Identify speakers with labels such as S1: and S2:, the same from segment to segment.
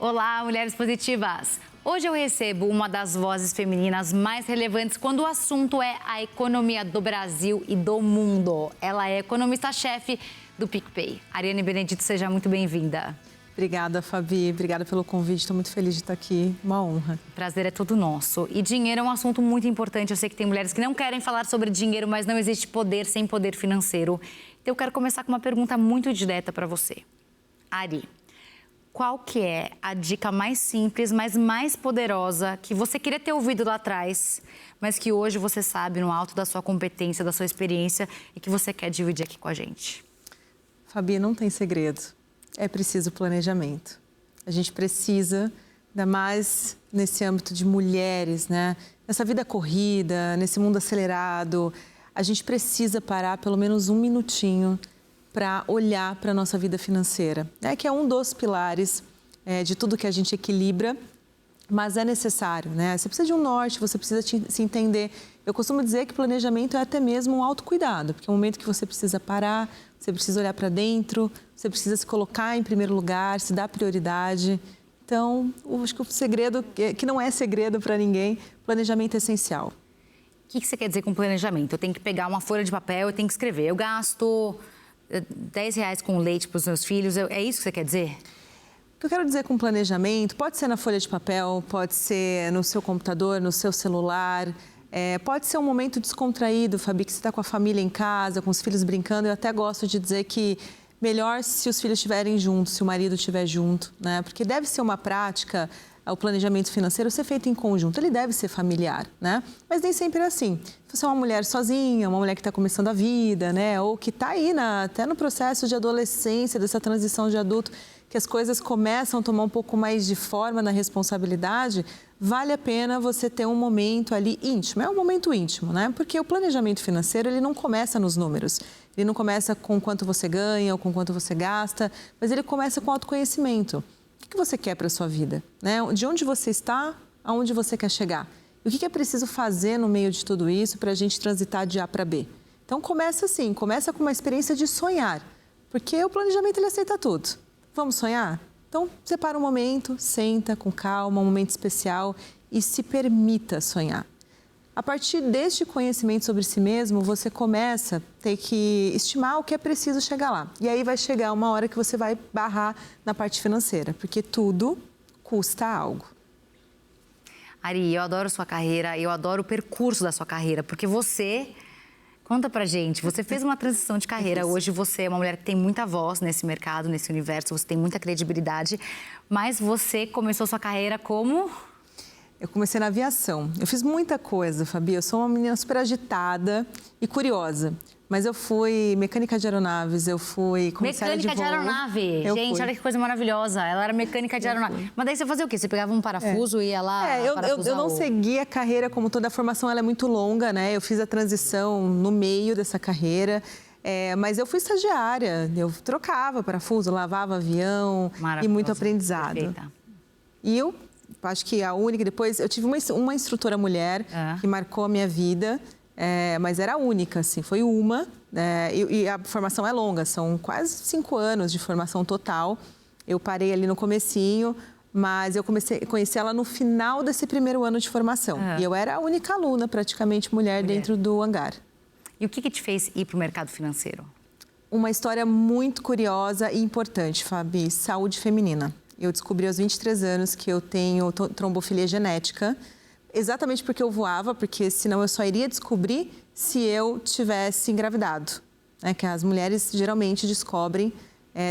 S1: Olá, mulheres positivas! Hoje eu recebo uma das vozes femininas mais relevantes quando o assunto é a economia do Brasil e do mundo. Ela é economista-chefe do PicPay. Ariane Benedito, seja muito bem-vinda.
S2: Obrigada, Fabi. Obrigada pelo convite. Estou muito feliz de estar aqui. Uma honra.
S1: O prazer é todo nosso. E dinheiro é um assunto muito importante. Eu sei que tem mulheres que não querem falar sobre dinheiro, mas não existe poder sem poder financeiro. Então eu quero começar com uma pergunta muito direta para você. Ari, qual que é a dica mais simples, mas mais poderosa que você queria ter ouvido lá atrás, mas que hoje você sabe no alto da sua competência, da sua experiência e que você quer dividir aqui com a gente?
S2: Fabi, não tem segredo. É preciso planejamento. A gente precisa, ainda mais nesse âmbito de mulheres, né? Nessa vida corrida, nesse mundo acelerado, a gente precisa parar pelo menos um minutinho para olhar para a nossa vida financeira, né? Que é um dos pilares de tudo que a gente equilibra, mas é necessário, né? Você precisa de um norte, você precisa se entender. Eu costumo dizer que planejamento é até mesmo um autocuidado, porque é um momento que você precisa parar, você precisa olhar para dentro, você precisa se colocar em primeiro lugar, se dar prioridade. Então, acho que o segredo, que não é segredo para ninguém, planejamento é essencial.
S1: O que você quer dizer com planejamento? Eu tenho que pegar uma folha de papel, eu tenho que escrever. Eu gasto R$10 com leite para os meus filhos, é isso que você quer dizer?
S2: O que eu quero dizer com planejamento, pode ser na folha de papel, pode ser no seu computador, no seu celular, pode ser um momento descontraído, Fabi, que você está com a família em casa, com os filhos brincando. Eu até gosto de dizer que melhor se os filhos estiverem juntos, se o marido estiver junto, né? Porque deve ser uma prática, o planejamento financeiro ser feito em conjunto, ele deve ser familiar, né? Mas nem sempre é assim. Se você é uma mulher sozinha, uma mulher que está começando a vida, né? Ou que está aí até no processo de adolescência, dessa transição de adulto, que as coisas começam a tomar um pouco mais de forma na responsabilidade, vale a pena você ter um momento ali íntimo. É um momento íntimo, né? Porque o planejamento financeiro, ele não começa nos números. Ele não começa com quanto você ganha ou com quanto você gasta, mas ele começa com autoconhecimento. O que você quer para a sua vida, né? De onde você está, aonde você quer chegar? E o que é preciso fazer no meio de tudo isso para a gente transitar de A para B? Então, começa assim, começa com uma experiência de sonhar, porque o planejamento, ele aceita tudo. Vamos sonhar? Então, separa um momento, senta com calma, um momento especial e se permita sonhar. A partir deste conhecimento sobre si mesmo, você começa a ter que estimar o que é preciso chegar lá. E aí vai chegar uma hora que você vai barrar na parte financeira, porque tudo custa algo.
S1: Ari, eu adoro sua carreira, eu adoro o percurso da sua carreira, porque você... Conta pra gente, você fez uma transição de carreira, hoje você é uma mulher que tem muita voz nesse mercado, nesse universo, você tem muita credibilidade, mas você começou sua carreira como...
S2: Eu comecei na aviação. Eu fiz muita coisa, Fabi. Eu sou uma menina super agitada e curiosa. Mas eu fui mecânica de aeronaves, eu fui comissária de voo.
S1: Mecânica de aeronave. Gente, olha que coisa maravilhosa. Ela era mecânica de aeronave. Mas daí você fazia o quê? Você pegava um parafuso e ia lá
S2: eu não segui a carreira como toda. A formação ela é muito longa, né? Eu fiz a transição no meio dessa carreira. Mas eu fui estagiária. Eu trocava parafuso, lavava avião e muito aprendizado.
S1: Perfeita.
S2: E eu acho que a única, depois eu tive uma instrutora mulher que marcou a minha vida, mas era a única, assim, foi uma, e a formação é longa, são quase 5 anos de formação total. Eu parei ali no comecinho, mas eu comecei a conhecer ela no final desse primeiro ano de formação. E eu era a única aluna, praticamente mulher dentro do hangar.
S1: E o que te fez ir para o mercado financeiro?
S2: Uma história muito curiosa e importante, Fabi, saúde feminina. Eu descobri aos 23 anos que eu tenho trombofilia genética, exatamente porque eu voava, porque senão eu só iria descobrir se eu tivesse engravidado. Que as mulheres geralmente descobrem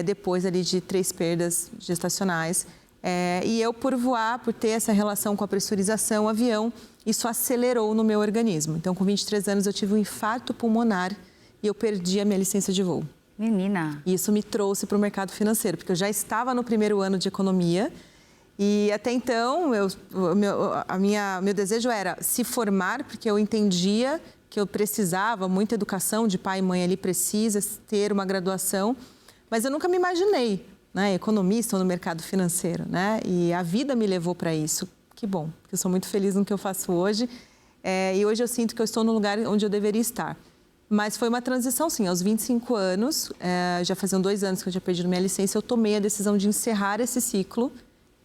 S2: depois ali de 3 perdas gestacionais. E eu, por voar, por ter essa relação com a pressurização, o avião, isso acelerou no meu organismo. Então, com 23 anos, eu tive um infarto pulmonar e eu perdi a minha licença de voo.
S1: Menina.
S2: E isso me trouxe para o mercado financeiro, porque eu já estava no primeiro ano de economia e até então meu desejo era se formar, porque eu entendia que eu precisava, muita educação de pai e mãe ali precisa ter uma graduação, mas eu nunca me imaginei, né, economista no mercado financeiro, né? E a vida me levou para isso. Que bom, porque eu sou muito feliz no que eu faço hoje e hoje eu sinto que eu estou no lugar onde eu deveria estar. Mas foi uma transição, sim. Aos 25 anos, já faziam 2 anos que eu tinha perdido minha licença, eu tomei a decisão de encerrar esse ciclo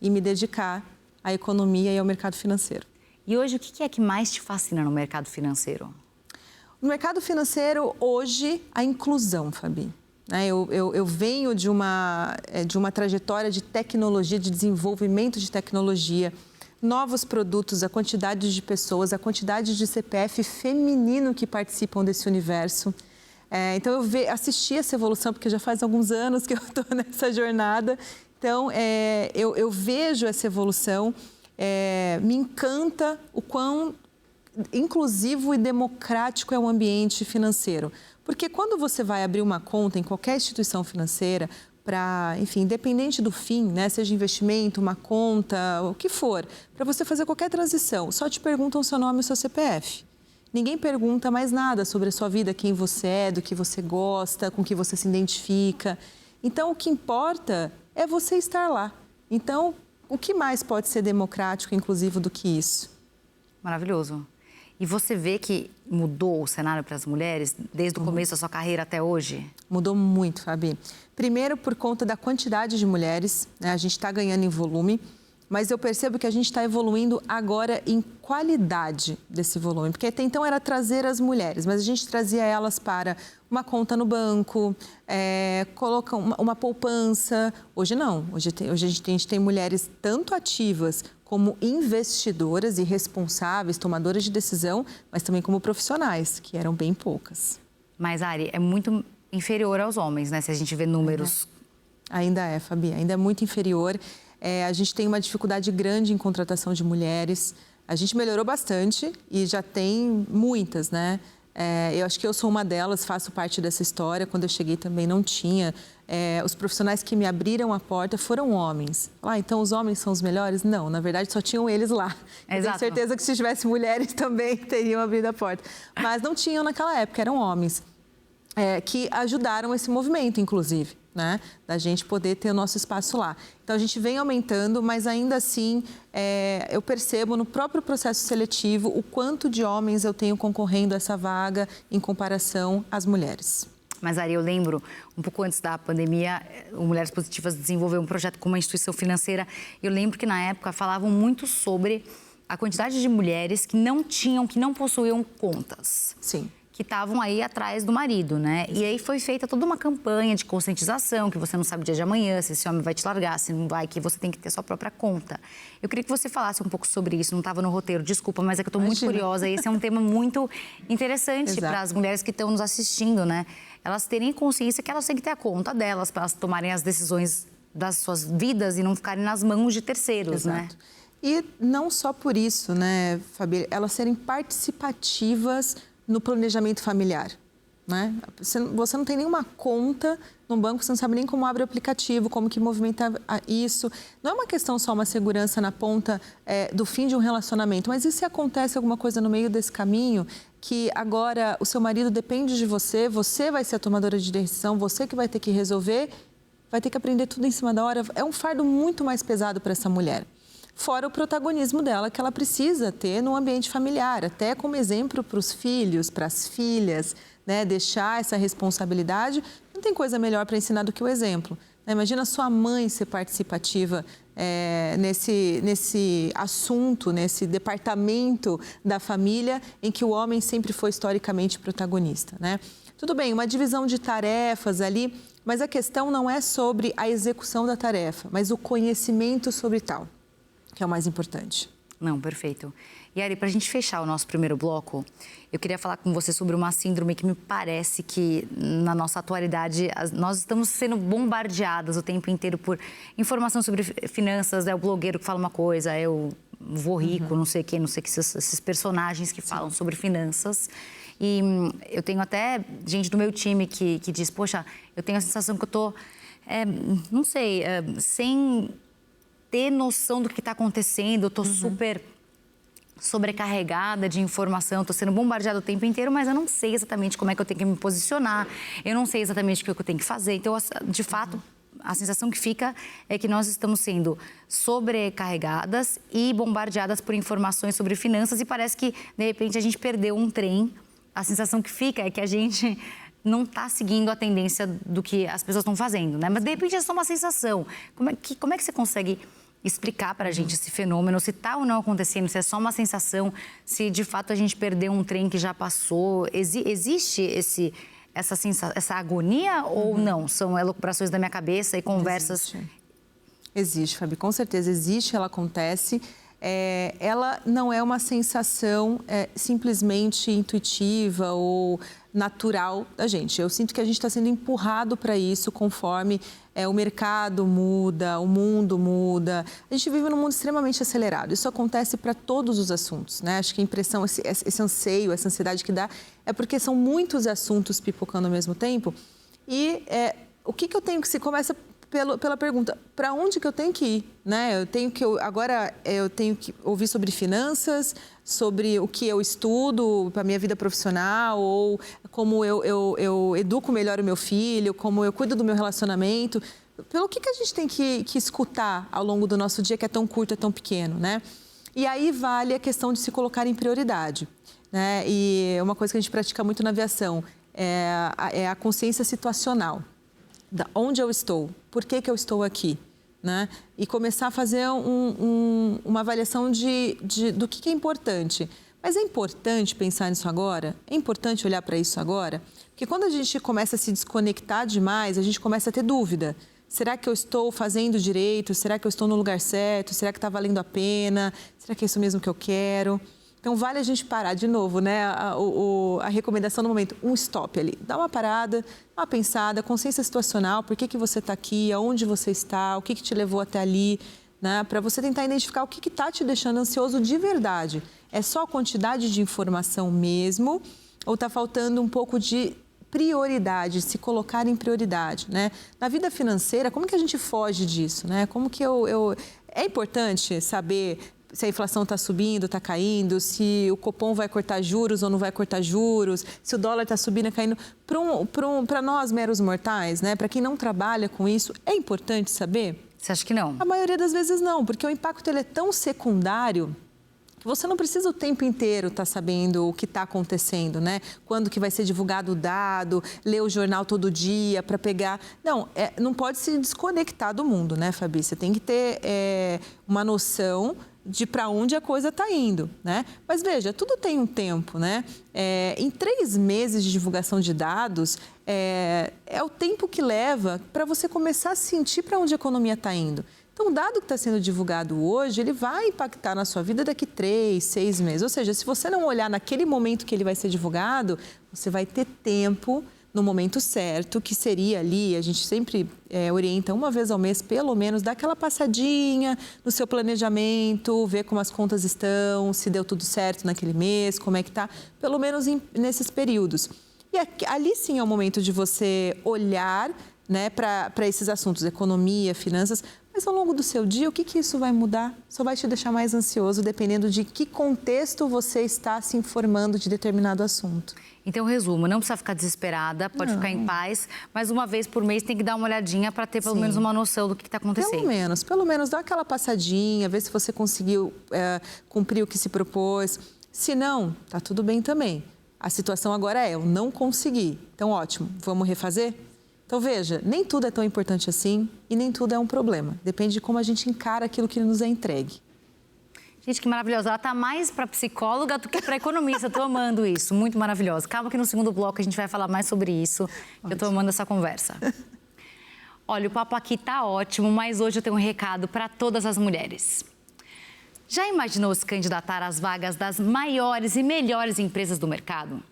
S2: e me dedicar à economia e ao mercado financeiro.
S1: E hoje, o que é que mais te fascina no mercado financeiro?
S2: No mercado financeiro, hoje, a inclusão, Fabi. Eu venho de uma trajetória de tecnologia, de desenvolvimento de tecnologia, novos produtos, a quantidade de pessoas, a quantidade de CPF feminino que participam desse universo. Então, eu assisti essa evolução, porque já faz alguns anos que eu estou nessa jornada. Então, eu vejo essa evolução, me encanta o quão inclusivo e democrático é o ambiente financeiro. Porque quando você vai abrir uma conta em qualquer instituição financeira, para, enfim, independente do fim, né, seja investimento, uma conta, o que for, para você fazer qualquer transição, só te perguntam o seu nome e o seu CPF. Ninguém pergunta mais nada sobre a sua vida, quem você é, do que você gosta, com que você se identifica. Então, o que importa é você estar lá. Então, o que mais pode ser democrático, inclusive, do que isso?
S1: Maravilhoso. E você vê que mudou o cenário para as mulheres desde o começo da sua carreira até hoje?
S2: Mudou muito, Fabi. Primeiro, por conta da quantidade de mulheres, né? A gente está ganhando em volume, mas eu percebo que a gente está evoluindo agora em qualidade desse volume. Porque até então era trazer as mulheres, mas a gente trazia elas para uma conta no banco, coloca uma poupança. Hoje não. Hoje a gente tem mulheres tanto ativas como investidoras e responsáveis, tomadoras de decisão, mas também como profissionais, que eram bem poucas.
S1: Mas, Ari, é muito inferior aos homens, né? Se a gente vê números.
S2: Ainda é, Fabi, ainda é muito inferior. A gente tem uma dificuldade grande em contratação de mulheres. A gente melhorou bastante e já tem muitas, né? Eu acho que eu sou uma delas, faço parte dessa história. Quando eu cheguei também não tinha. Os profissionais que me abriram a porta foram homens. Então os homens são os melhores? Não, na verdade só tinham eles lá. Eu tenho certeza que se tivesse mulheres também teriam abrido a porta. Mas não tinham naquela época, eram homens. Que ajudaram esse movimento, inclusive, né? Da gente poder ter o nosso espaço lá. Então, a gente vem aumentando, mas ainda assim, eu percebo no próprio processo seletivo o quanto de homens eu tenho concorrendo a essa vaga em comparação às mulheres.
S1: Mas, Ari, eu lembro, um pouco antes da pandemia, o Mulheres Positivas desenvolveu um projeto com uma instituição financeira. Eu lembro que, na época, falavam muito sobre a quantidade de mulheres que não possuíam contas.
S2: Sim.
S1: Que estavam aí atrás do marido, né? E aí foi feita toda uma campanha de conscientização, que você não sabe o dia de amanhã, se esse homem vai te largar, se não vai, que você tem que ter sua própria conta. Eu queria que você falasse um pouco sobre isso, não estava no roteiro, desculpa, mas é que eu estou muito curiosa. Esse é um tema muito interessante para as mulheres que estão nos assistindo, né? Elas terem consciência que elas têm que ter a conta delas, para elas tomarem as decisões das suas vidas e não ficarem nas mãos de terceiros, né?
S2: E não só por isso, né, Fabi? Elas serem participativas no planejamento familiar, né? Você não tem nenhuma conta no banco, você não sabe nem como abre o aplicativo, como que movimenta isso. Não é uma questão só uma segurança na ponta do fim de um relacionamento, mas e se acontece alguma coisa no meio desse caminho que agora o seu marido depende de você, você vai ser a tomadora de decisão, você que vai ter que resolver, vai ter que aprender tudo em cima da hora. É um fardo muito mais pesado para essa mulher. Fora o protagonismo dela, que ela precisa ter no ambiente familiar, até como exemplo para os filhos, para as filhas, né? Deixar essa responsabilidade. Não tem coisa melhor para ensinar do que o exemplo. Imagina sua mãe ser participativa nesse assunto, nesse departamento da família em que o homem sempre foi historicamente protagonista, né? Tudo bem, uma divisão de tarefas ali, mas a questão não é sobre a execução da tarefa, mas o conhecimento sobre tal, que é o mais importante.
S1: Não, perfeito. E Ari, para a gente fechar o nosso primeiro bloco, eu queria falar com você sobre uma síndrome que me parece que, na nossa atualidade, nós estamos sendo bombardeadas o tempo inteiro por informação sobre finanças. É o blogueiro que fala uma coisa, é o vô rico, não sei o que, esses personagens que falam sobre finanças. E eu tenho até gente do meu time que diz, poxa, eu tenho a sensação que eu estou, não sei, sem ter noção do que está acontecendo, eu estou super sobrecarregada de informação, estou sendo bombardeada o tempo inteiro, mas eu não sei exatamente como é que eu tenho que me posicionar, eu não sei exatamente o que eu tenho que fazer. Então, de fato, a sensação que fica é que nós estamos sendo sobrecarregadas e bombardeadas por informações sobre finanças e parece que, de repente, a gente perdeu um trem. A sensação que fica é que a gente não está seguindo a tendência do que as pessoas estão fazendo, né? Mas, de repente, é só uma sensação. Como é que você consegue explicar para a gente esse fenômeno, se está ou não acontecendo, se é só uma sensação, se de fato a gente perdeu um trem que já passou. Existe essa agonia ou não? São elucubrações da minha cabeça e conversas...
S2: Existe, Fabi, com certeza existe, ela acontece. Ela não é uma sensação simplesmente intuitiva ou natural da gente. Eu sinto que a gente está sendo empurrado para isso conforme o mercado muda, o mundo muda. A gente vive num mundo extremamente acelerado. Isso acontece para todos os assuntos, né? Acho que a impressão, esse anseio, essa ansiedade que dá é porque são muitos assuntos pipocando ao mesmo tempo. E o que eu tenho que se começa pela pergunta, para onde que eu tenho que ir, né? Agora eu tenho que ouvir sobre finanças, sobre o que eu estudo para a minha vida profissional, ou como eu educo melhor o meu filho, como eu cuido do meu relacionamento. Pelo que a gente tem que escutar ao longo do nosso dia, que é tão curto, é tão pequeno, né? E aí vale a questão de se colocar em prioridade, né? E uma coisa que a gente pratica muito na aviação é a consciência situacional. Onde eu estou, por que eu estou aqui, né? E começar a fazer uma avaliação do que é importante. Mas é importante pensar nisso agora? É importante olhar para isso agora? Porque quando a gente começa a se desconectar demais, a gente começa a ter dúvida. Será que eu estou fazendo direito? Será que eu estou no lugar certo? Será que está valendo a pena? Será que é isso mesmo que eu quero? Então, vale a gente parar de novo, né? A recomendação no momento, um stop ali. Dá uma parada, uma pensada, consciência situacional, por que você está aqui, aonde você está, o que te levou até ali, né? Para você tentar identificar o que está te deixando ansioso de verdade. É só a quantidade de informação mesmo ou está faltando um pouco de prioridade, se colocar em prioridade, né? Na vida financeira, como que a gente foge disso, né? Como que É importante saber se a inflação está subindo, está caindo, se o Copom vai cortar juros ou não vai cortar juros, se o dólar está subindo ou caindo. Para nós, meros mortais, né? Para quem não trabalha com isso, é importante saber?
S1: Você acha que não?
S2: A maioria das vezes não, porque o impacto ele é tão secundário que você não precisa o tempo inteiro estar sabendo o que está acontecendo, né? Quando que vai ser divulgado o dado, ler o jornal todo dia para pegar... Não, não pode se desconectar do mundo, né, Fabi? Você tem que ter uma noção de para onde a coisa está indo, né? Mas veja, tudo tem um tempo, né? Em 3 meses de divulgação de dados, é o tempo que leva para você começar a sentir para onde a economia está indo. Então, o dado que está sendo divulgado hoje, ele vai impactar na sua vida daqui 3, 6 meses. Ou seja, se você não olhar naquele momento que ele vai ser divulgado, você vai ter tempo no momento certo, que seria ali, a gente sempre orienta uma vez ao mês, pelo menos, dar aquela passadinha no seu planejamento, ver como as contas estão, se deu tudo certo naquele mês, como é que está, pelo menos nesses períodos. E ali sim é o momento de você olhar, né, para esses assuntos, economia, finanças, mas ao longo do seu dia, o que isso vai mudar? Só vai te deixar mais ansioso, dependendo de que contexto você está se informando de determinado assunto.
S1: Então, resumo, não precisa ficar desesperada, pode ficar em paz, mas uma vez por mês tem que dar uma olhadinha para ter pelo menos uma noção do que está acontecendo. Pelo menos dá aquela passadinha, ver se você conseguiu cumprir o que se propôs. Se não, tá tudo bem também. A situação agora eu não consegui. Então, ótimo, vamos refazer? Então, veja, nem tudo é tão importante assim e nem tudo é um problema. Depende de como a gente encara aquilo que nos é entregue. Gente, que maravilhosa. Ela tá mais para psicóloga do que para economista. Eu tô amando isso. Muito maravilhosa. Calma que no segundo bloco a gente vai falar mais sobre isso. Ótimo. Eu tô amando essa conversa. Olha, o papo aqui tá ótimo, mas hoje eu tenho um recado para todas as mulheres. Já imaginou se candidatar às vagas das maiores e melhores empresas do mercado?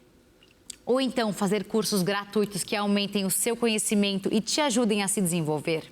S1: Ou então fazer cursos gratuitos que aumentem o seu conhecimento e te ajudem a se desenvolver?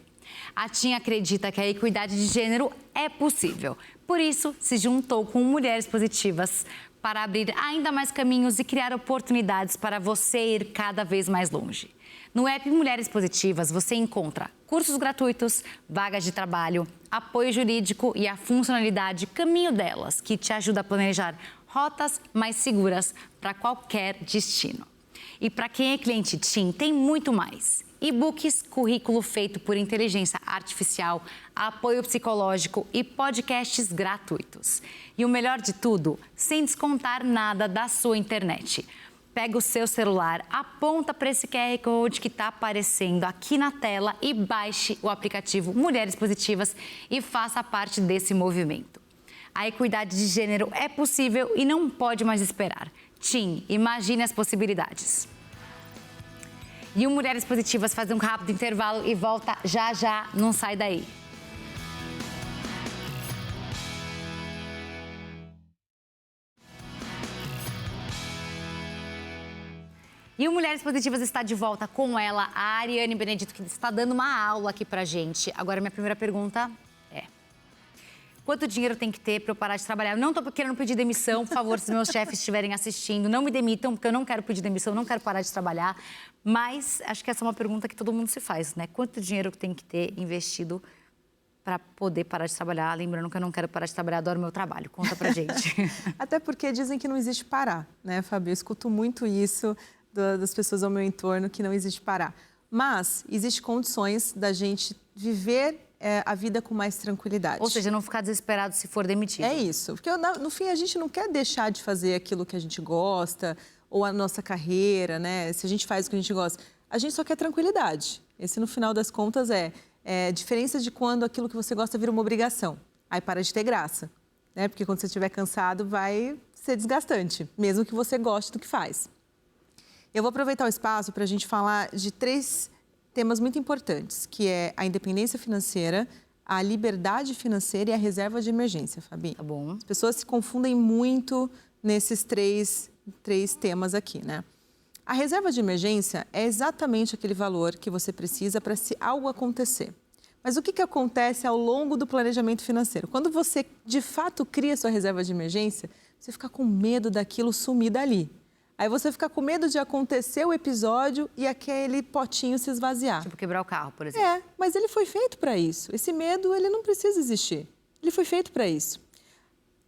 S1: A TIM acredita que a equidade de gênero é possível. Por isso, se juntou com Mulheres Positivas para abrir ainda mais caminhos e criar oportunidades para você ir cada vez mais longe. No app Mulheres Positivas, você encontra cursos gratuitos, vagas de trabalho, apoio jurídico e a funcionalidade Caminho Delas, que te ajuda a planejar rotas mais seguras para qualquer destino. E para quem é cliente TIM, tem muito mais. E-books, currículo feito por inteligência artificial, apoio psicológico e podcasts gratuitos. E o melhor de tudo, sem descontar nada da sua internet. pega o seu celular, aponta para esse QR Code que está aparecendo aqui na tela e baixe o aplicativo Mulheres Positivas e faça parte desse movimento. A equidade de gênero é possível e não pode mais esperar. TIM, imagine as possibilidades. E o Mulheres Positivas faz um rápido intervalo e volta já já, não sai daí. E o Mulheres Positivas está de volta com ela, a Ariane Benedito, que está dando uma aula aqui pra gente. Agora, minha primeira pergunta é: quanto dinheiro tem que ter para eu parar de trabalhar? Eu não estou querendo pedir demissão, por favor, se meus chefes estiverem assistindo, não me demitam, porque eu não quero pedir demissão, não quero parar de trabalhar. Mas acho que essa é uma pergunta que todo mundo se faz, né? Quanto dinheiro tem que ter investido para poder parar de trabalhar? Lembrando que eu não quero parar de trabalhar, adoro meu trabalho. Conta pra gente.
S2: Até porque dizem que não existe parar, né, Fábio? Eu escuto muito isso das pessoas ao meu entorno, que não existe parar. Mas existem condições da gente viver a vida com mais tranquilidade.
S1: Ou seja, não ficar desesperado se for demitido.
S2: É isso, porque no fim a gente não quer deixar de fazer aquilo que a gente gosta, ou a nossa carreira, né? Se a gente faz o que a gente gosta, a gente só quer tranquilidade. Esse, no final das contas, é diferença de quando aquilo que você gosta vira uma obrigação. Aí para de ter graça, né? Porque quando você estiver cansado, vai ser desgastante, mesmo que você goste do que faz. Eu vou aproveitar o espaço para a gente falar de 3 temas muito importantes, que é a independência financeira, a liberdade financeira e a reserva de emergência, Fabi.
S1: Tá bom.
S2: As pessoas se confundem muito nesses três temas aqui, né? A reserva de emergência é exatamente aquele valor que você precisa para se algo acontecer. Mas o que acontece ao longo do planejamento financeiro? Quando você, de fato, cria sua reserva de emergência, você fica com medo daquilo sumir dali. Aí você fica com medo de acontecer o episódio e aquele potinho se esvaziar.
S1: Tipo quebrar o carro, por exemplo.
S2: Mas ele foi feito para isso. Esse medo, ele não precisa existir. Ele foi feito para isso.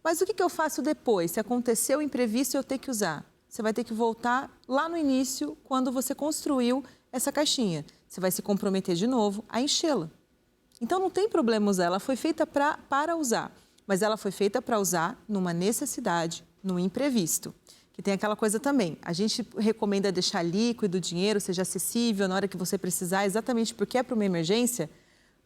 S2: Mas o que eu faço depois? Se aconteceu o imprevisto e eu ter que usar? Você vai ter que voltar lá no início, quando você construiu essa caixinha. Você vai se comprometer de novo a enchê-la. Então não tem problema usar, ela foi feita para usar. Mas ela foi feita para usar numa necessidade, num imprevisto. Que tem aquela coisa também, a gente recomenda deixar líquido o dinheiro, seja acessível na hora que você precisar, exatamente porque é para uma emergência,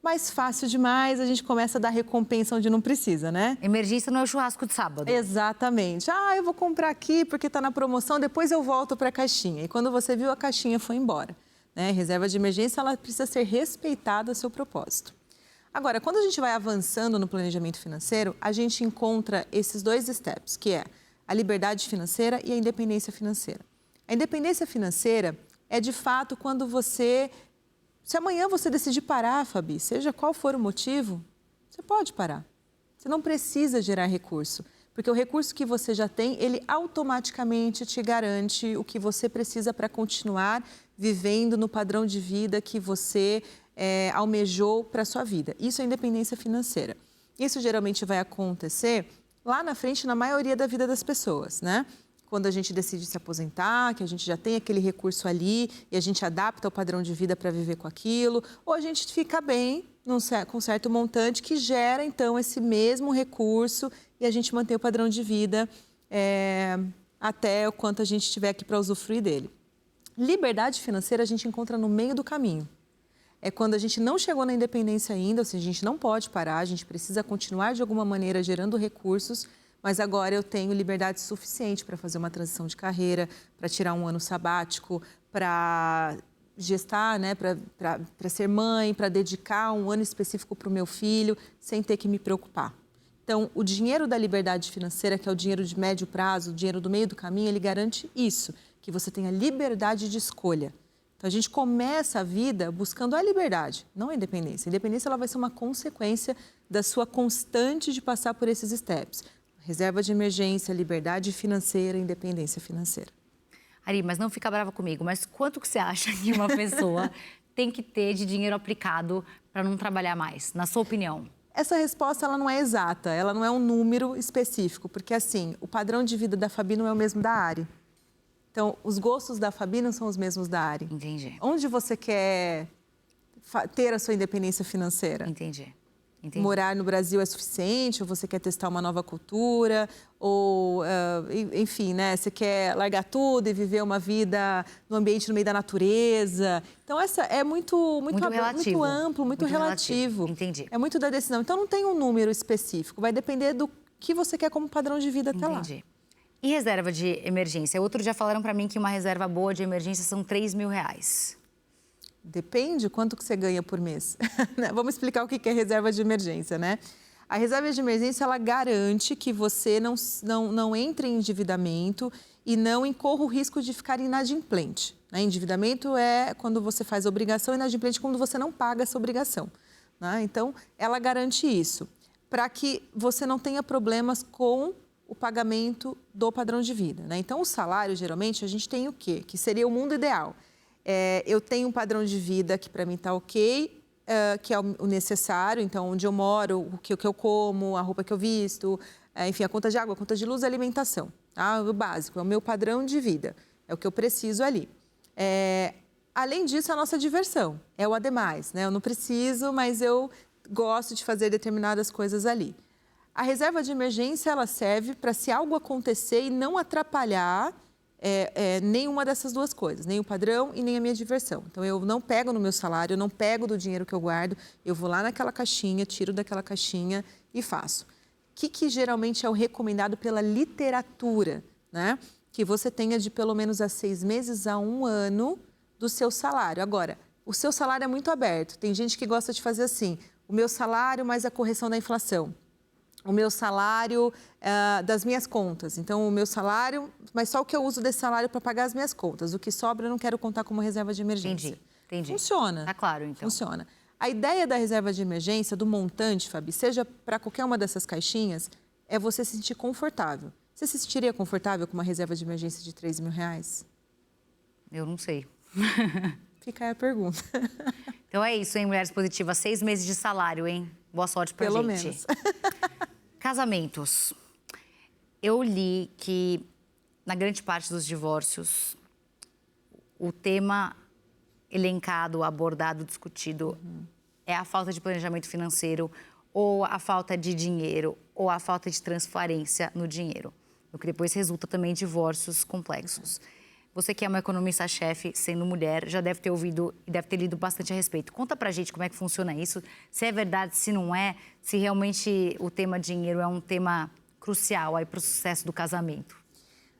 S2: mas fácil demais, a gente começa a dar recompensa onde não precisa, né?
S1: Emergência não é o churrasco de sábado.
S2: Exatamente. Eu vou comprar aqui porque está na promoção, depois eu volto para a caixinha. E quando você viu, a caixinha foi embora, né? Reserva de emergência, ela precisa ser respeitada a seu propósito. Agora, quando a gente vai avançando no planejamento financeiro, a gente encontra esses 2 steps, que é a liberdade financeira e a independência financeira. A independência financeira é, de fato, quando você... Se amanhã você decidir parar, Fabi, seja qual for o motivo, você pode parar. Você não precisa gerar recurso, porque o recurso que você já tem, ele automaticamente te garante o que você precisa para continuar vivendo no padrão de vida que você almejou para a sua vida. Isso é independência financeira. Isso geralmente vai acontecer lá na frente, na maioria da vida das pessoas, né? Quando a gente decide se aposentar, que a gente já tem aquele recurso ali e a gente adapta o padrão de vida para viver com aquilo, ou a gente fica bem com certo montante que gera, então, esse mesmo recurso e a gente mantém o padrão de vida até o quanto a gente tiver aqui para usufruir dele. Liberdade financeira a gente encontra no meio do caminho. É quando a gente não chegou na independência ainda, ou seja, a gente não pode parar, a gente precisa continuar de alguma maneira gerando recursos, mas agora eu tenho liberdade suficiente para fazer uma transição de carreira, para tirar um ano sabático, para gestar, né, para ser mãe, para dedicar um ano específico para o meu filho, sem ter que me preocupar. Então, o dinheiro da liberdade financeira, que é o dinheiro de médio prazo, o dinheiro do meio do caminho, ele garante isso, que você tenha liberdade de escolha. Então, a gente começa a vida buscando a liberdade, não a independência. A independência ela vai ser uma consequência da sua constante de passar por esses steps. Reserva de emergência, liberdade financeira, independência financeira.
S1: Ari, mas não fica brava comigo, mas quanto que você acha que uma pessoa tem que ter de dinheiro aplicado para não trabalhar mais, na sua opinião?
S2: Essa resposta ela não é exata, ela não é um número específico, porque assim, o padrão de vida da Fabi não é o mesmo da Ari. Então, os gostos da Fabi não são os mesmos da Ari.
S1: Entendi.
S2: Onde você quer ter a sua independência financeira?
S1: Entendi. Entendi.
S2: morar no Brasil é suficiente, ou você quer testar uma nova cultura, ou, enfim, né, você quer largar tudo e viver uma vida no ambiente, no meio da natureza. Então, essa é muito
S1: relativo.
S2: muito amplo, muito relativo.
S1: Entendi.
S2: É muito da decisão. Então, não tem um número específico, vai depender do que você quer como padrão de vida até lá.
S1: Entendi. E reserva de emergência? Outro dia falaram para mim que uma reserva boa de emergência são R$3.000.
S2: Depende quanto que você ganha por mês. Vamos explicar o que é reserva de emergência, né? A reserva de emergência, ela garante que você não entre em endividamento e não incorra o risco de ficar inadimplente. Né? Endividamento é quando você faz obrigação, inadimplente é quando você não paga essa obrigação. Né? Então, ela garante isso, para que você não tenha problemas com o pagamento do padrão de vida. Né? Então, o salário, geralmente, a gente tem o quê? Que seria o mundo ideal. Eu tenho um padrão de vida que para mim está ok, que é o necessário, então onde eu moro, o que eu como, a roupa que eu visto, enfim, a conta de água, a conta de luz, a alimentação, tá? O básico, é o meu padrão de vida, é o que eu preciso ali. Além disso, a nossa diversão, é o ademais, né? Eu não preciso, mas eu gosto de fazer determinadas coisas ali. A reserva de emergência, ela serve para se algo acontecer e não atrapalhar nenhuma dessas duas coisas, nem o padrão e nem a minha diversão. Então, eu não pego no meu salário, eu não pego do dinheiro que eu guardo, eu vou lá naquela caixinha, tiro daquela caixinha e faço. O que geralmente é o recomendado pela literatura, né? Que você tenha de pelo menos 6 meses a 1 ano do seu salário. Agora, o seu salário é muito aberto. Tem gente que gosta de fazer assim, o meu salário mais a correção da inflação. O meu salário das minhas contas. Então, o meu salário, mas só o que eu uso desse salário para pagar as minhas contas. O que sobra eu não quero contar como reserva de emergência.
S1: Entendi.
S2: Funciona.
S1: Tá claro, então.
S2: Funciona. A ideia da reserva de emergência, do montante, Fabi, seja para qualquer uma dessas caixinhas, é você se sentir confortável. Você se sentiria confortável com uma reserva de emergência de R$3.000?
S1: Eu não sei.
S2: Fica aí a pergunta.
S1: Então é isso, hein, Mulheres Positivas? 6 meses de salário, hein? Boa sorte pra gente.
S2: Pelo menos.
S1: Casamentos. Eu li que, na grande parte dos divórcios, o tema elencado, abordado, discutido é a falta de planejamento financeiro, ou a falta de dinheiro, ou a falta de transparência no dinheiro. O que depois resulta também em divórcios complexos. Você que é uma economista-chefe, sendo mulher, já deve ter ouvido e deve ter lido bastante a respeito. Conta pra gente como é que funciona isso, se é verdade, se não é, se realmente o tema dinheiro é um tema crucial aí para o sucesso do casamento.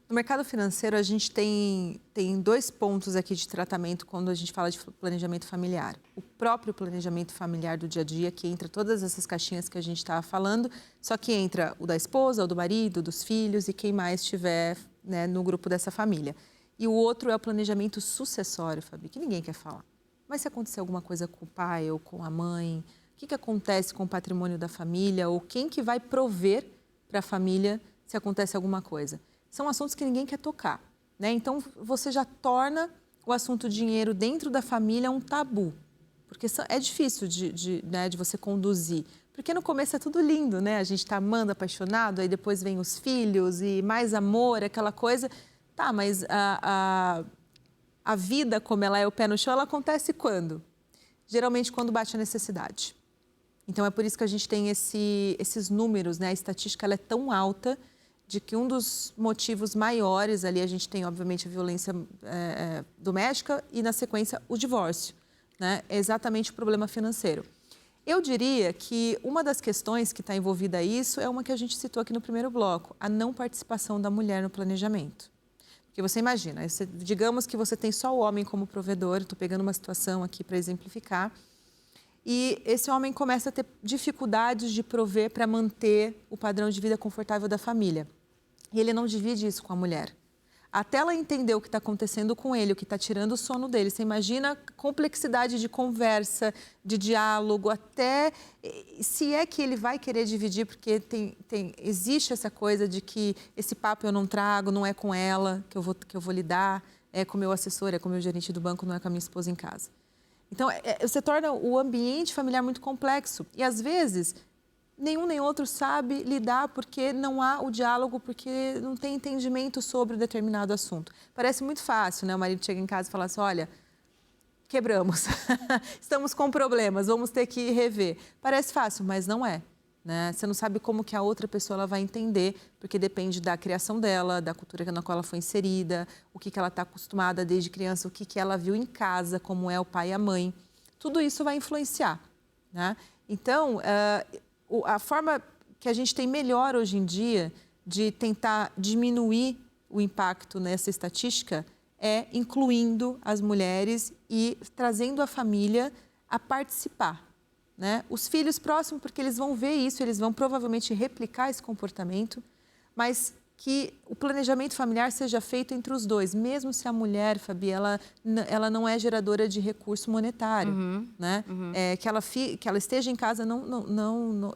S2: No mercado financeiro, a gente tem 2 pontos aqui de tratamento quando a gente fala de planejamento familiar. O próprio planejamento familiar do dia a dia, que entra todas essas caixinhas que a gente estava falando, só que entra o da esposa, o do marido, dos filhos e quem mais estiver, né, no grupo dessa família. E o outro é o planejamento sucessório, Fabi, que ninguém quer falar. Mas se acontecer alguma coisa com o pai ou com a mãe, o que acontece com o patrimônio da família ou quem que vai prover para a família se acontece alguma coisa? São assuntos que ninguém quer tocar, né? Então, você já torna o assunto dinheiro dentro da família um tabu, porque é difícil de você conduzir. Porque no começo é tudo lindo, né? A gente está amando, apaixonado, aí depois vem os filhos e mais amor, aquela coisa... Tá, mas a vida, como ela é o pé no chão, ela acontece quando? Geralmente quando bate a necessidade. Então, é por isso que a gente tem esses números, né? A estatística ela é tão alta de que um dos motivos maiores ali, a gente tem, obviamente, a violência doméstica e, na sequência, o divórcio, né? É exatamente o problema financeiro. Eu diria que uma das questões que está envolvida a isso é uma que a gente citou aqui no primeiro bloco, a não participação da mulher no planejamento. Porque você imagina, digamos que você tem só o homem como provedor, estou pegando uma situação aqui para exemplificar, e esse homem começa a ter dificuldades de prover para manter o padrão de vida confortável da família. E ele não divide isso com a mulher. Até ela entender o que está acontecendo com ele, o que está tirando o sono dele. Você imagina a complexidade de conversa, de diálogo, até se é que ele vai querer dividir, porque existe essa coisa de que esse papo eu não trago, não é com ela que eu vou lidar, é com o meu assessor, é com o meu gerente do banco, não é com a minha esposa em casa. Então, você torna o ambiente familiar muito complexo. E, às vezes, nenhum nem outro sabe lidar porque não há o diálogo, porque não tem entendimento sobre determinado assunto. Parece muito fácil, né? O marido chega em casa e fala assim, olha, quebramos, estamos com problemas, vamos ter que rever. Parece fácil, mas não é. Né? Você não sabe como que a outra pessoa ela vai entender, porque depende da criação dela, da cultura na qual ela foi inserida, o que ela está acostumada desde criança, o que ela viu em casa, como é o pai e a mãe. Tudo isso vai influenciar. Né? Então, a forma que a gente tem melhor hoje em dia de tentar diminuir o impacto nessa estatística é incluindo as mulheres e trazendo a família a participar. Né? Os filhos próximos, porque eles vão ver isso, eles vão provavelmente replicar esse comportamento, mas que o planejamento familiar seja feito entre os dois, mesmo se a mulher, Fabi, ela não é geradora de recurso monetário, né? Que ela esteja em casa,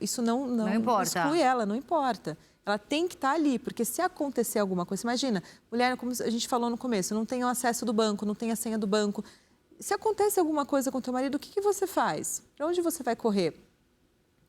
S2: isso não
S1: importa.
S2: Exclui ela, não importa. Ela tem que estar ali, porque se acontecer alguma coisa, imagina, mulher, como a gente falou no começo, não tem o acesso do banco, não tem a senha do banco. Se acontece alguma coisa com o teu marido, o que você faz? Para onde você vai correr?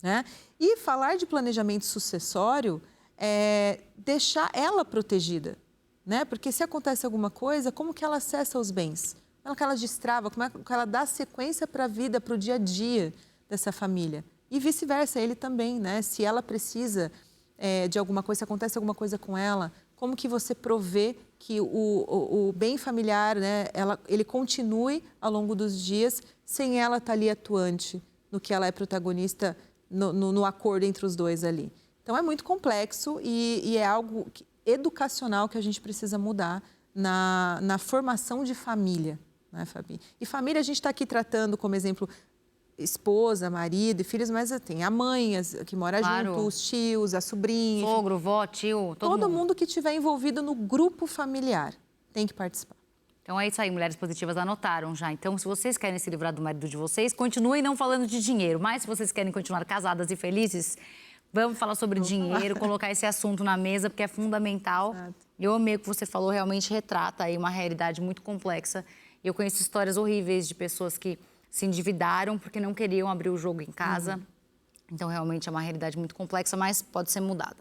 S2: Né? E falar de planejamento sucessório é deixar ela protegida, né? Porque se acontece alguma coisa, como que ela acessa os bens? Como é que ela destrava? Como é que ela dá sequência para a vida, para o dia a dia dessa família? E vice-versa, ele também, né? Se ela precisa de alguma coisa, se acontece alguma coisa com ela, como que você provê que o bem familiar, né, ele continue ao longo dos dias sem ela estar ali atuante no que ela é protagonista, no acordo entre os dois ali. Então, é muito complexo e é algo educacional que a gente precisa mudar na formação de família, né, Fabi? E família a gente está aqui tratando como exemplo esposa, marido e filhos, mas tem a mãe que mora junto, os tios, a sobrinha.
S1: Sogro, vó, tio,
S2: todo mundo que estiver envolvido no grupo familiar tem que participar.
S1: Então é isso aí, mulheres positivas anotaram já. Então, se vocês querem se livrar do marido de vocês, continuem não falando de dinheiro. Mas se vocês querem continuar casadas e felizes, vamos falar sobre dinheiro, colocar esse assunto na mesa, porque é fundamental. Exato. Eu amei o que você falou, realmente retrata aí uma realidade muito complexa. Eu conheço histórias horríveis de pessoas que se endividaram porque não queriam abrir o jogo em casa. Então, realmente é uma realidade muito complexa, mas pode ser mudada.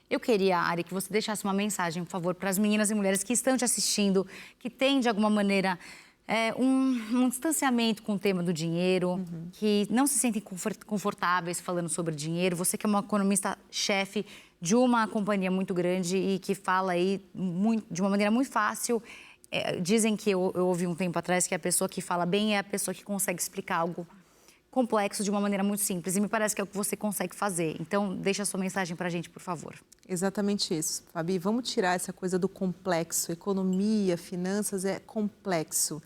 S1: Eu queria, Ari, que você deixasse uma mensagem, por favor, para as meninas e mulheres que estão te assistindo, que têm, de alguma maneira, um distanciamento com o tema do dinheiro, que não se sentem confortáveis falando sobre dinheiro. Você que é uma economista-chefe de uma companhia muito grande e que fala aí de uma maneira muito fácil. Dizem que eu ouvi um tempo atrás que a pessoa que fala bem é a pessoa que consegue explicar algo complexo de uma maneira muito simples. E me parece que é o que você consegue fazer. Então, deixa a sua mensagem para a gente, por favor.
S2: Exatamente isso. Fabi, vamos tirar essa coisa do complexo. Economia, finanças é complexo.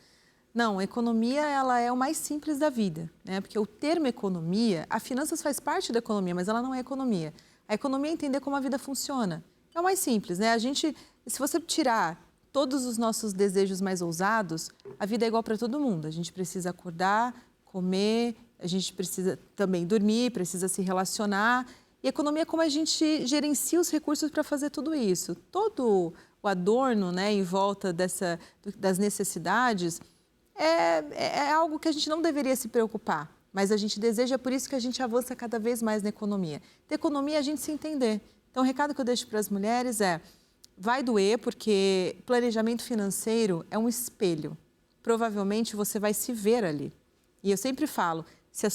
S2: Não, a economia ela é o mais simples da vida, né? Porque o termo economia, a finanças faz parte da economia, mas ela não é economia. A economia é entender como a vida funciona. É o mais simples, né? Se você tirar todos os nossos desejos mais ousados, a vida é igual para todo mundo. A gente precisa acordar, comer, a gente precisa também dormir, precisa se relacionar. E economia é como a gente gerencia os recursos para fazer tudo isso. Todo o adorno, né, em volta das necessidades é algo que a gente não deveria se preocupar. Mas a gente deseja, por isso que a gente avança cada vez mais na economia. De economia é a gente se entender. Então, o recado que eu deixo para as mulheres é: vai doer, porque planejamento financeiro é um espelho. Provavelmente você vai se ver ali. E eu sempre falo, se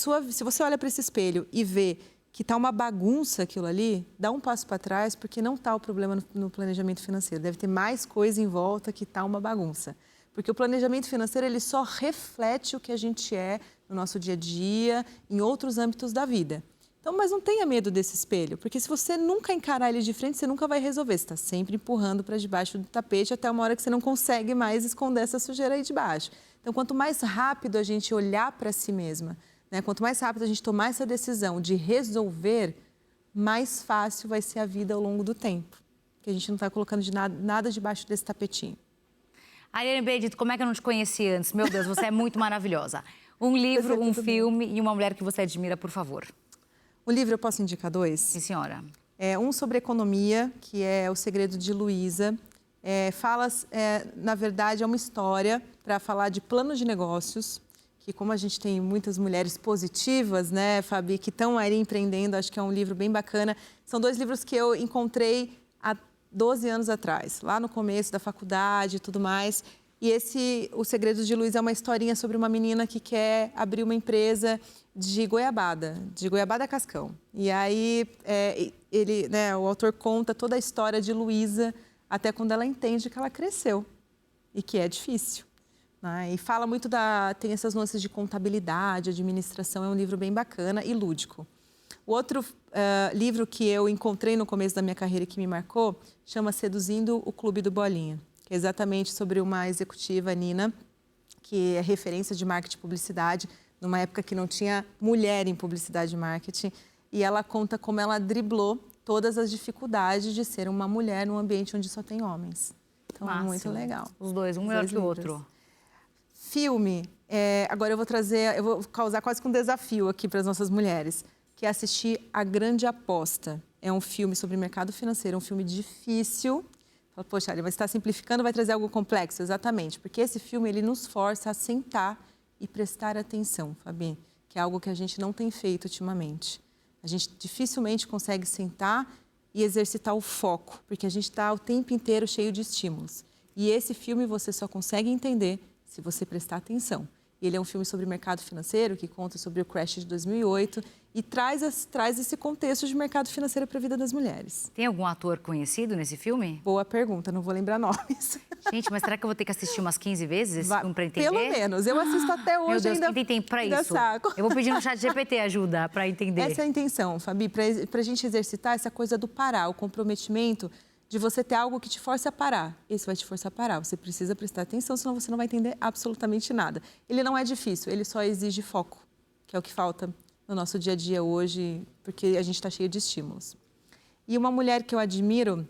S2: você olha para esse espelho e vê que está uma bagunça aquilo ali, dá um passo para trás, porque não está o problema no planejamento financeiro. Deve ter mais coisa em volta que está uma bagunça. Porque o planejamento financeiro ele só reflete o que a gente é no nosso dia a dia, em outros âmbitos da vida. Então, mas não tenha medo desse espelho, porque se você nunca encarar ele de frente, você nunca vai resolver. Você está sempre empurrando para debaixo do tapete até uma hora que você não consegue mais esconder essa sujeira aí de baixo. Então, quanto mais rápido a gente olhar para si mesma, né, quanto mais rápido a gente tomar essa decisão de resolver, mais fácil vai ser a vida ao longo do tempo. Porque a gente não está colocando nada debaixo desse tapetinho.
S1: Ariane Benedito, como é que eu não te conheci antes? Meu Deus, você é muito maravilhosa. Um livro, um filme e uma mulher que você admira, por favor.
S2: O livro eu posso indicar 2?
S1: Sim, senhora.
S2: Um sobre economia, que é O Segredo de Luísa. Na verdade, é uma história para falar de planos de negócios, que como a gente tem muitas mulheres positivas, né, Fabi, que estão aí empreendendo, acho que é um livro bem bacana. São 2 livros que eu encontrei há 12 anos atrás, lá no começo da faculdade e tudo mais. E O Segredo de Luísa é uma historinha sobre uma menina que quer abrir uma empresa de goiabada cascão. E aí o autor conta toda a história de Luísa até quando ela entende que ela cresceu e que é difícil. Né? E fala muito tem essas nuances de contabilidade, administração, é um livro bem bacana e lúdico. O outro livro que eu encontrei no começo da minha carreira e que me marcou chama Seduzindo o Clube do Bolinha, que é exatamente sobre uma executiva, Nina, que é referência de marketing e publicidade, numa época que não tinha mulher em publicidade e marketing, e ela conta como ela driblou todas as dificuldades de ser uma mulher num ambiente onde só tem homens. Então, é muito legal.
S1: Os dois, um melhor que o outro.
S2: Filme, agora eu vou causar quase que um desafio aqui para as nossas mulheres, que é assistir A Grande Aposta. É um filme sobre mercado financeiro, um filme difícil. Fala, poxa, mas você está simplificando, vai trazer algo complexo? Exatamente, porque esse filme ele nos força a sentar e prestar atenção, Fabi, que é algo que a gente não tem feito ultimamente. A gente dificilmente consegue sentar e exercitar o foco, porque a gente está o tempo inteiro cheio de estímulos. E esse filme você só consegue entender se você prestar atenção. Ele é um filme sobre mercado financeiro, que conta sobre o crash de 2008 e traz esse contexto de mercado financeiro para a vida das mulheres.
S1: Tem algum ator conhecido nesse filme?
S2: Boa pergunta, não vou lembrar nomes.
S1: Gente, mas será que eu vou ter que assistir umas 15 vezes esse filme para entender?
S2: Pelo menos, eu assisto até hoje.
S1: Meu Deus,
S2: ainda,
S1: quem tem tempo para isso?
S2: Saco.
S1: Eu vou pedir no chat GPT ajuda para entender.
S2: Essa é a intenção, Fabi, para a gente exercitar essa coisa do parar, o comprometimento de você ter algo que te force a parar. Esse vai te forçar a parar. Você precisa prestar atenção, senão você não vai entender absolutamente nada. Ele não é difícil, ele só exige foco, que é o que falta no nosso dia a dia hoje, porque a gente está cheio de estímulos. E uma mulher que eu admiro,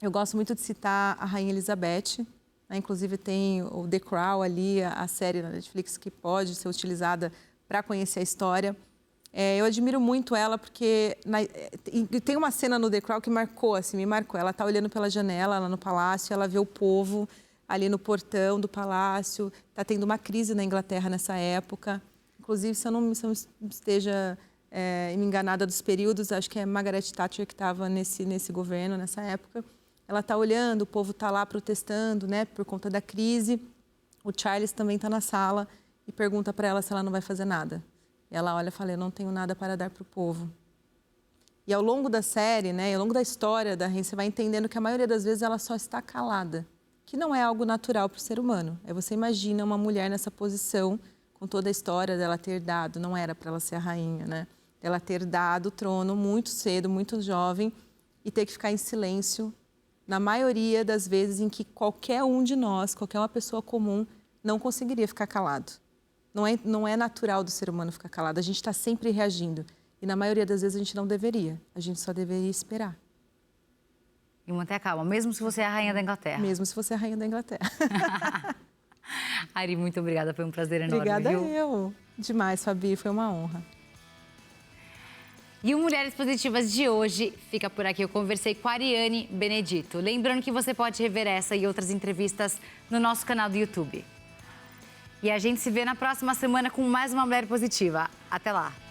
S2: eu gosto muito de citar a Rainha Elizabeth, né? Inclusive tem o The Crown ali, a série na Netflix que pode ser utilizada para conhecer a história. Eu admiro muito ela porque tem uma cena no The Crown que me marcou. Ela está olhando pela janela lá no palácio, ela vê o povo ali no portão do palácio. Está tendo uma crise na Inglaterra nessa época. Inclusive, se eu não esteja me enganada dos períodos, acho que é Margaret Thatcher que estava nesse governo, nessa época. Ela está olhando, o povo está lá protestando, né, por conta da crise. O Charles também está na sala e pergunta para ela se ela não vai fazer nada. Ela olha e fala, eu não tenho nada para dar para o povo. E ao longo da série, né, ao longo da história da rainha, você vai entendendo que a maioria das vezes ela só está calada, que não é algo natural para o ser humano. Aí você imagina uma mulher nessa posição, com toda a história dela ter dado, não era para ela ser a rainha, né? Ela ter dado o trono muito cedo, muito jovem, e ter que ficar em silêncio, na maioria das vezes em que qualquer um de nós, qualquer uma pessoa comum, não conseguiria ficar calado. Não é natural do ser humano ficar calado, a gente está sempre reagindo. E na maioria das vezes a gente não deveria, a gente só deveria esperar.
S1: E manter a calma, mesmo se você é a rainha da Inglaterra.
S2: Mesmo se você é a rainha da Inglaterra.
S1: Ari, muito obrigada, foi um prazer enorme.
S2: Obrigada
S1: viu?
S2: eu. Demais, Fabi, foi uma honra.
S1: E o Mulheres Positivas de hoje fica por aqui. Eu conversei com a Ariane Benedito. Lembrando que você pode rever essa e outras entrevistas no nosso canal do YouTube. E a gente se vê na próxima semana com mais uma Mulher Positiva. Até lá!